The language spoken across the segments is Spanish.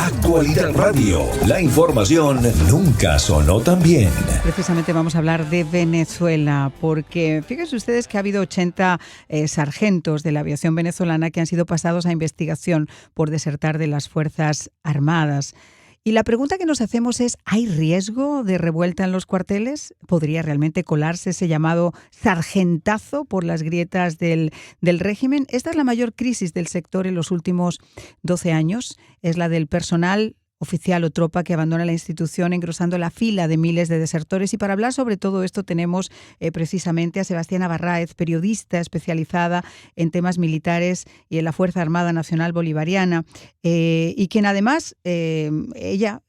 Actualidad Radio. La información nunca sonó tan bien. Precisamente vamos a hablar de Venezuela, porque fíjense ustedes que ha habido 80 sargentos de la aviación venezolana que han sido pasados a investigación por desertar de las Fuerzas Armadas. Y la pregunta que nos hacemos es, ¿hay riesgo de revuelta en los cuarteles? ¿Podría realmente colarse ese llamado sargentazo por las grietas del régimen? Esta es la mayor crisis del sector en los últimos 12 años. Es la del personal oficial o tropa que abandona la institución engrosando la fila de miles de desertores. Y para hablar sobre todo esto tenemos precisamente a Sebastiana Barráez, periodista especializada en temas militares y en la Fuerza Armada Nacional Bolivariana, y quien además, ella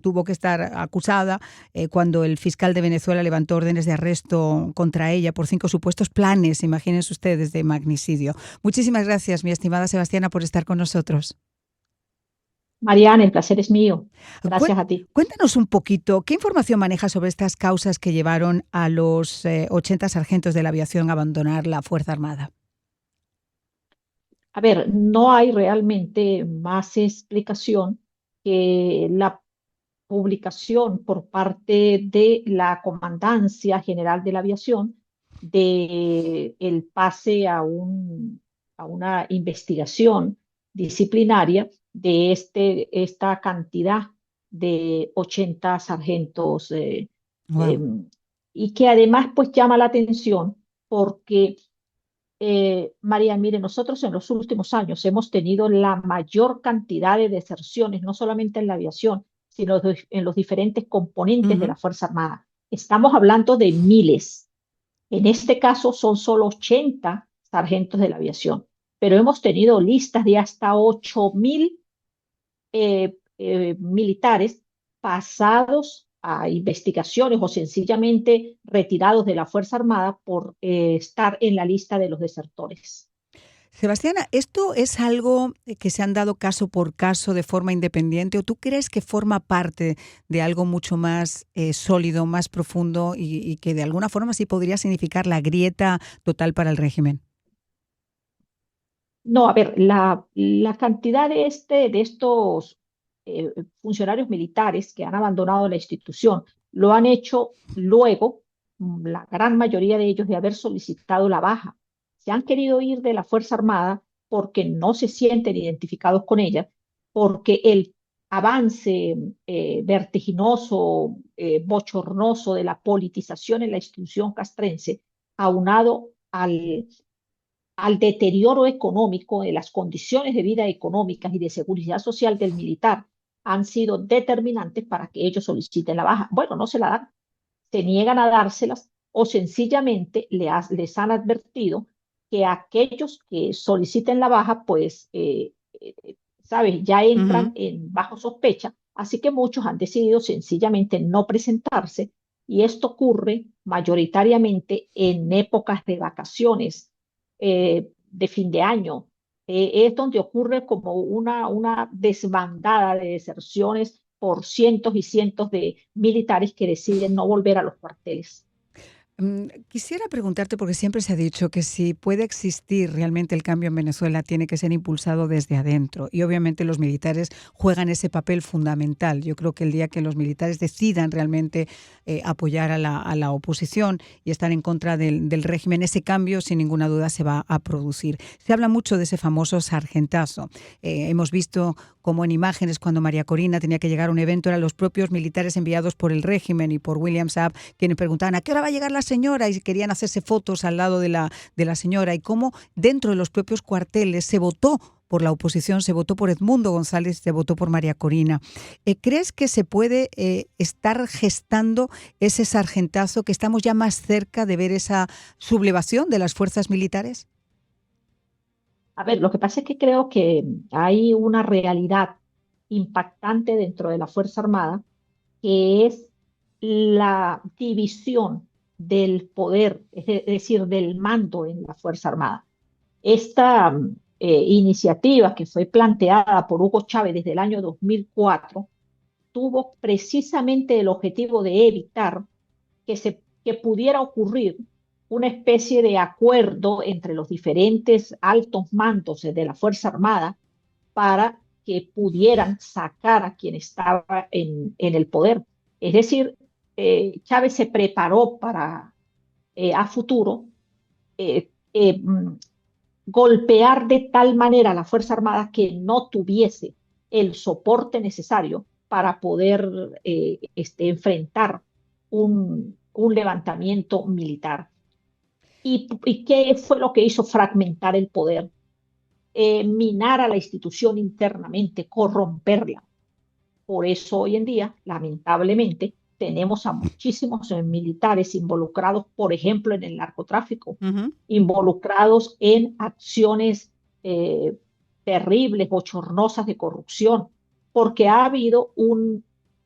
tuvo que estar acusada cuando el fiscal de Venezuela levantó órdenes de arresto contra ella por 5 supuestos planes, imagínense ustedes, de magnicidio. Muchísimas gracias, mi estimada Sebastiana, por estar con nosotros. Mariana, el placer es mío. Gracias a ti. Cuéntanos un poquito, ¿qué información manejas sobre estas causas que llevaron a los 80 sargentos de la aviación a abandonar la Fuerza Armada? A ver, no hay realmente más explicación que la publicación por parte de la Comandancia General de la Aviación de el pase a una investigación disciplinaria de esta cantidad de 80 sargentos Wow. y que además pues llama la atención porque María, mire, nosotros en los últimos años hemos tenido la mayor cantidad de deserciones, no solamente en la aviación, sino en los diferentes componentes de Uh-huh. la Fuerza Armada. Estamos hablando de miles. En este caso son solo 80 sargentos de la aviación, pero hemos tenido listas de hasta 8.000 militares pasados a investigaciones o sencillamente retirados de la Fuerza Armada por estar en la lista de los desertores. Sebastiana, ¿esto es algo que se han dado caso por caso de forma independiente o tú crees que forma parte de algo mucho más sólido, más profundo y que de alguna forma sí podría significar la grieta total para el régimen? No, a ver, la cantidad de estos funcionarios militares que han abandonado la institución lo han hecho luego, la gran mayoría de ellos, de haber solicitado la baja. Se han querido ir de la Fuerza Armada porque no se sienten identificados con ella, porque el avance vertiginoso, bochornoso de la politización en la institución castrense, aunado al deterioro económico de las condiciones de vida económicas y de seguridad social del militar han sido determinantes para que ellos soliciten la baja. Bueno, no se la dan, se niegan a dárselas o sencillamente les han advertido que aquellos que soliciten la baja, pues, ¿sabes? Ya entran Uh-huh. bajo sospecha, así que muchos han decidido sencillamente no presentarse y esto ocurre mayoritariamente en épocas de vacaciones de fin de año. Es donde ocurre como una desbandada de deserciones por cientos y cientos de militares que deciden no volver a los cuarteles. Quisiera preguntarte, porque siempre se ha dicho que si puede existir realmente el cambio en Venezuela, tiene que ser impulsado desde adentro. Y obviamente los militares juegan ese papel fundamental. Yo creo que el día que los militares decidan realmente apoyar a la oposición y estar en contra del régimen, ese cambio sin ninguna duda se va a producir. Se habla mucho de ese famoso sargentazo. Hemos visto cómo en imágenes cuando María Corina tenía que llegar a un evento eran los propios militares enviados por el régimen y por William Saab quienes preguntaban ¿a qué hora va a llegar la señora? Y querían hacerse fotos al lado de la señora, y cómo dentro de los propios cuarteles se votó por la oposición, se votó por Edmundo González, se votó por María Corina. ¿Crees que se puede estar gestando ese sargentazo, que estamos ya más cerca de ver esa sublevación de las fuerzas militares? A ver, lo que pasa es que creo que hay una realidad impactante dentro de la Fuerza Armada, que es la división del poder, es decir, del mando en la Fuerza Armada. Esta iniciativa que fue planteada por Hugo Chávez desde el año 2004 tuvo precisamente el objetivo de evitar que pudiera ocurrir una especie de acuerdo entre los diferentes altos mandos de la Fuerza Armada para que pudieran sacar a quien estaba en el poder. Es decir, Chávez se preparó para a futuro eh, eh, mm, golpear de tal manera a la Fuerza Armada que no tuviese el soporte necesario para poder enfrentar un levantamiento militar. ¿Y qué fue lo que hizo fragmentar el poder? Minar a la institución internamente, corromperla. Por eso hoy en día, lamentablemente, tenemos a muchísimos militares involucrados, por ejemplo, en el narcotráfico, Ujú. involucrados en acciones eh, terribles, bochornosas de corrupción, porque ha habido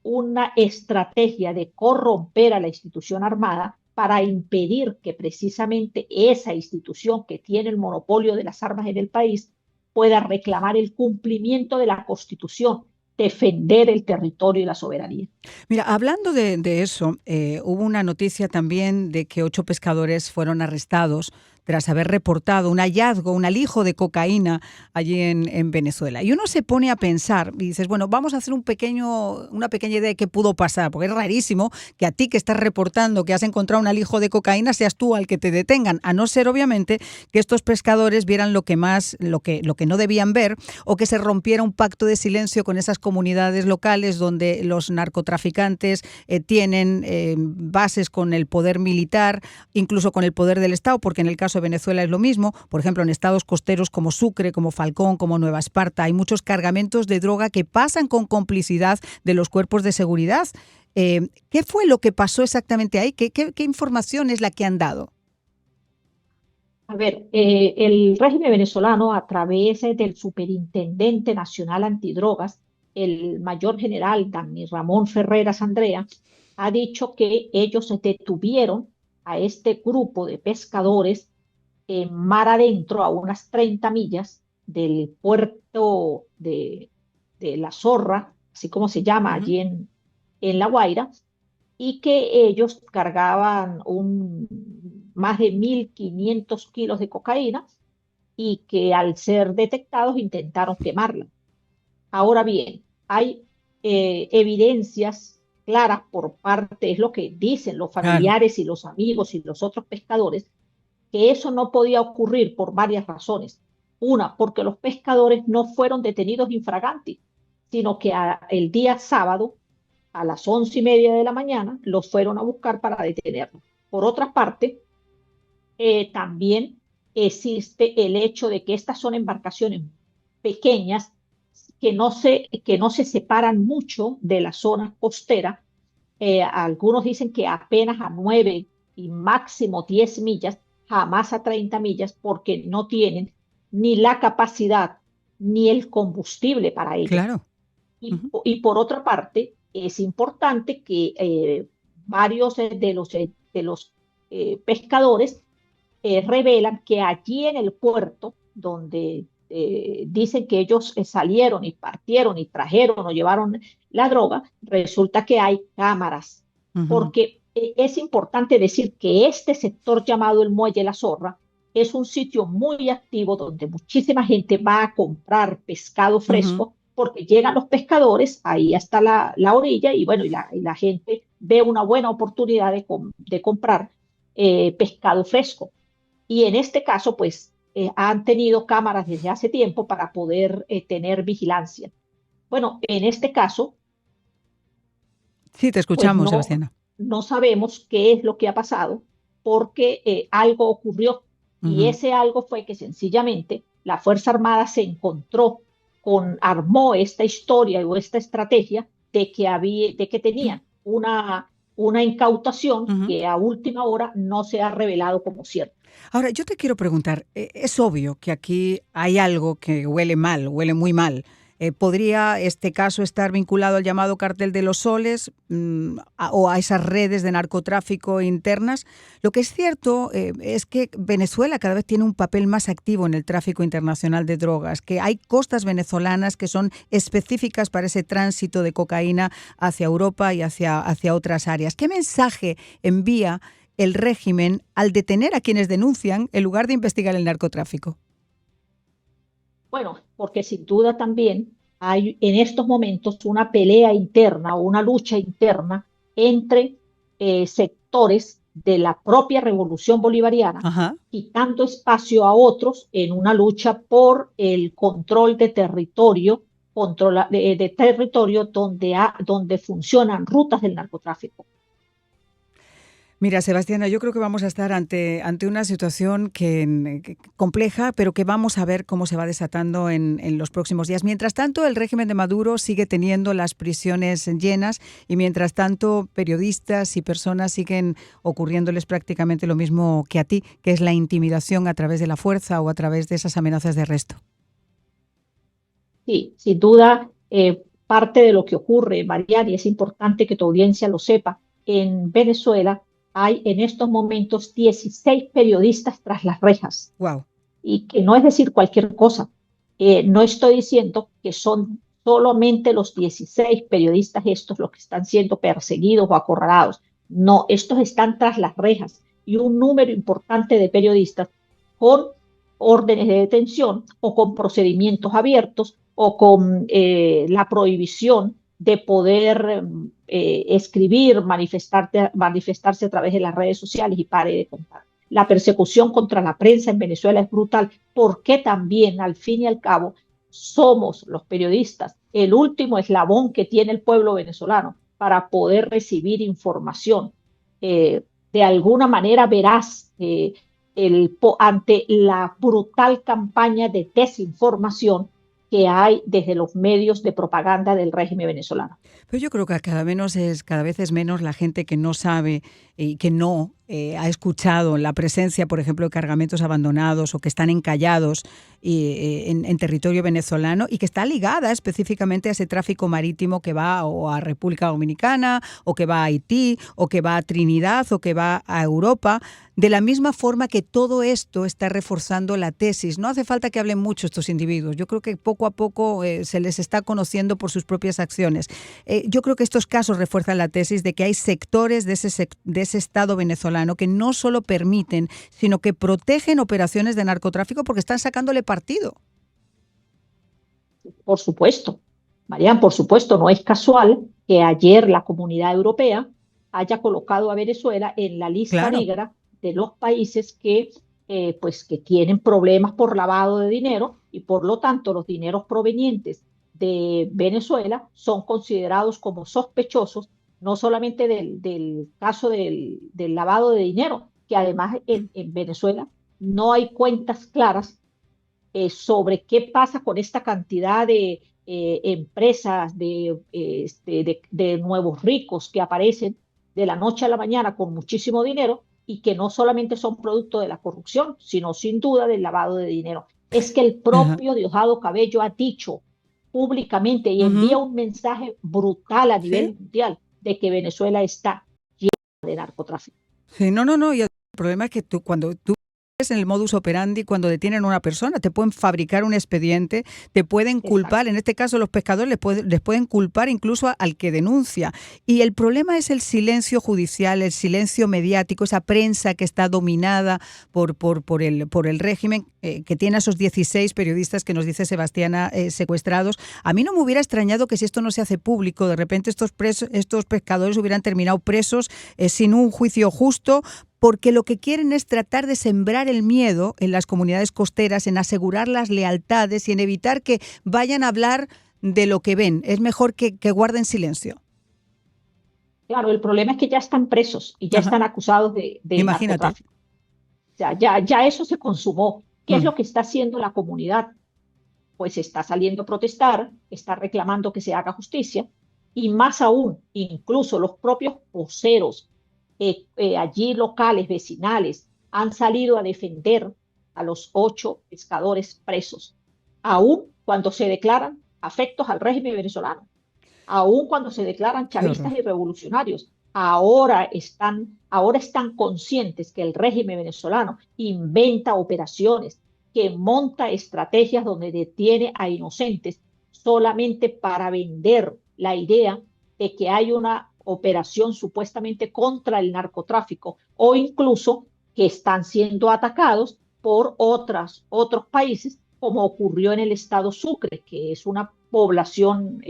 una estrategia de corromper a la institución armada para impedir que precisamente esa institución que tiene el monopolio de las armas en el país pueda reclamar el cumplimiento de la Constitución, defender el territorio y la soberanía. Mira, hablando de eso, hubo una noticia también de que 8 pescadores fueron arrestados tras haber reportado un hallazgo, un alijo de cocaína allí en Venezuela. Y uno se pone a pensar y dices, bueno, vamos a hacer una pequeña idea de qué pudo pasar, porque es rarísimo que a ti que estás reportando que has encontrado un alijo de cocaína seas tú al que te detengan, a no ser obviamente que estos pescadores vieran lo que no debían ver, o que se rompiera un pacto de silencio con esas comunidades locales donde los narcotraficantes tienen bases con el poder militar, incluso con el poder del Estado, porque en el caso de Venezuela es lo mismo. Por ejemplo, en estados costeros como Sucre, como Falcón, como Nueva Esparta, hay muchos cargamentos de droga que pasan con complicidad de los cuerpos de seguridad. ¿Qué fue lo que pasó exactamente ahí? ¿Qué información es la que han dado? A ver, el régimen venezolano, a través del Superintendente Nacional Antidrogas, el mayor general Dani Ramón Ferreras Andrea, ha dicho que ellos detuvieron a este grupo de pescadores en mar adentro, a unas 30 millas del puerto de La Zorra, así como se llama Ujú. allí en La Guaira, y que ellos cargaban más de 1.500 kilos de cocaína y que al ser detectados intentaron quemarla. Ahora bien, hay evidencias claras por parte, es lo que dicen los Claro. familiares y los amigos y los otros pescadores, que eso no podía ocurrir por varias razones. Una, porque los pescadores no fueron detenidos infraganti, sino que el día sábado a las 11:30 de la mañana los fueron a buscar para detenerlos. Por otra parte, también existe el hecho de que estas son embarcaciones pequeñas que no se separan mucho de la zona costera. Algunos dicen que apenas a 9 y máximo 10 millas, jamás a 30 millas, porque no tienen ni la capacidad ni el combustible para ello. Claro. Y, Ujú. y por otra parte, es importante que varios de los pescadores revelan que allí en el puerto, donde dicen que ellos salieron y partieron y trajeron o llevaron la droga, resulta que hay cámaras, Ujú. porque es importante decir que este sector llamado el Muelle La Zorra es un sitio muy activo donde muchísima gente va a comprar pescado Ujú. fresco porque llegan los pescadores ahí hasta la orilla y bueno, y la gente ve una buena oportunidad de comprar pescado fresco. Y en este caso, pues, han tenido cámaras desde hace tiempo para poder tener vigilancia. Bueno, en este caso, Sí, te pues escuchamos, Sebastiana. no sabemos qué es lo que ha pasado porque algo ocurrió y Ujú. ese algo fue que sencillamente la Fuerza Armada se encontró armó esta historia o esta estrategia de que tenían una incautación Ujú. que a última hora no se ha revelado como cierta. Ahora, yo te quiero preguntar, es obvio que aquí hay algo que huele mal, huele muy mal. ¿Podría este caso estar vinculado al llamado cartel de los soles o a esas redes de narcotráfico internas? Lo que es cierto es que Venezuela cada vez tiene un papel más activo en el tráfico internacional de drogas, que hay costas venezolanas que son específicas para ese tránsito de cocaína hacia Europa y hacia otras áreas. ¿Qué mensaje envía el régimen al detener a quienes denuncian en lugar de investigar el narcotráfico? Bueno, porque sin duda también hay en estos momentos una pelea interna o una lucha interna entre sectores de la propia revolución bolivariana, Ajá. quitando espacio a otros en una lucha por el control de territorio, de territorio donde funcionan rutas del narcotráfico. Mira, Sebastiana, yo creo que vamos a estar ante una situación que compleja, pero que vamos a ver cómo se va desatando en los próximos días. Mientras tanto, el régimen de Maduro sigue teniendo las prisiones llenas y mientras tanto, periodistas y personas siguen ocurriéndoles prácticamente lo mismo que a ti, que es la intimidación a través de la fuerza o a través de esas amenazas de arresto. Sí, sin duda, parte de lo que ocurre, Mariana, y es importante que tu audiencia lo sepa, en Venezuela hay en estos momentos 16 periodistas tras las rejas, Wow. y que no es decir cualquier cosa. No estoy diciendo que son solamente los 16 periodistas estos los que están siendo perseguidos o acorralados. No, estos están tras las rejas y un número importante de periodistas con órdenes de detención o con procedimientos abiertos o con la prohibición de poder escribir, manifestarse a través de las redes sociales y pare de contar. La persecución contra la prensa en Venezuela es brutal, porque también, al fin y al cabo, somos los periodistas el último eslabón que tiene el pueblo venezolano para poder recibir información de alguna manera veraz ante la brutal campaña de desinformación que hay desde los medios de propaganda del régimen venezolano. Pero yo creo que cada vez es menos la gente que no sabe y que no ha escuchado la presencia, por ejemplo, de cargamentos abandonados o que están encallados en territorio venezolano y que está ligada específicamente a ese tráfico marítimo que va o a República Dominicana o que va a Haití o que va a Trinidad o que va a Europa. De la misma forma que todo esto está reforzando la tesis. No hace falta que hablen mucho estos individuos. Yo creo que poco a poco se les está conociendo por sus propias acciones. Yo creo que estos casos refuerzan la tesis de que hay sectores de ese Estado venezolano que no solo permiten, sino que protegen operaciones de narcotráfico porque están sacándole partido. Por supuesto, Marian, por supuesto, no es casual que ayer la Comunidad Europea haya colocado a Venezuela en la lista Claro. negra de los países que tienen problemas por lavado de dinero, y por lo tanto los dineros provenientes de Venezuela son considerados como sospechosos, no solamente del caso del lavado de dinero, que además en Venezuela no hay cuentas claras sobre qué pasa con esta cantidad de empresas, de nuevos ricos que aparecen de la noche a la mañana con muchísimo dinero y que no solamente son producto de la corrupción, sino sin duda del lavado de dinero. Es que el Ajá. propio Diosdado Cabello ha dicho públicamente y envía Uh-huh. un mensaje brutal a Sí. nivel mundial de que Venezuela está llena de narcotráfico. Sí, no. Y el problema es que cuando tú en el modus operandi, cuando detienen a una persona, te pueden fabricar un expediente, te pueden culpar, Exacto. en este caso los pescadores les pueden culpar incluso al que denuncia. Y el problema es el silencio judicial, el silencio mediático, esa prensa que está dominada por el régimen, que tiene a esos 16 periodistas que nos dice Sebastiana secuestrados. A mí no me hubiera extrañado que si esto no se hace público, de repente estos pescadores hubieran terminado presos sin un juicio justo, porque lo que quieren es tratar de sembrar el miedo en las comunidades costeras, en asegurar las lealtades y en evitar que vayan a hablar de lo que ven. Es mejor que guarden silencio. Claro, el problema es que ya están presos y ya Ajá. están acusados de Imagínate. narcotráfico. O sea, ya eso se consumó. ¿Qué es Mm. lo que está haciendo la comunidad? Pues está saliendo a protestar, está reclamando que se haga justicia, y más aún, incluso los propios voceros allí locales, vecinales, han salido a defender a los 8 pescadores presos, aún cuando se declaran afectos al régimen venezolano, aun cuando se declaran Qué horror. chavistas y revolucionarios. Ahora están conscientes que el régimen venezolano inventa operaciones, que monta estrategias donde detiene a inocentes solamente para vender la idea de que hay una operación supuestamente contra el narcotráfico, o incluso que están siendo atacados por otros países como ocurrió en el estado Sucre, que es una población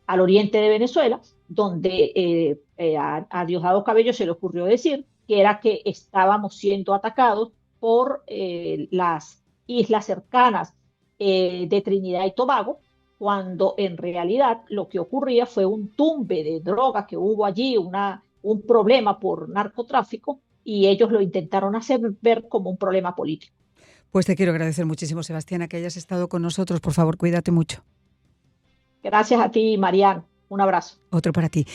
al oriente de Venezuela, donde a Diosdado Cabello se le ocurrió decir que era que estábamos siendo atacados por las islas cercanas de Trinidad y Tobago, cuando en realidad lo que ocurría fue un tumbe de droga que hubo allí, un problema por narcotráfico, y ellos lo intentaron hacer ver como un problema político. Pues te quiero agradecer muchísimo, Sebastiana, que hayas estado con nosotros. Por favor, cuídate mucho. Gracias a ti, Mariano. Un abrazo. Otro para ti.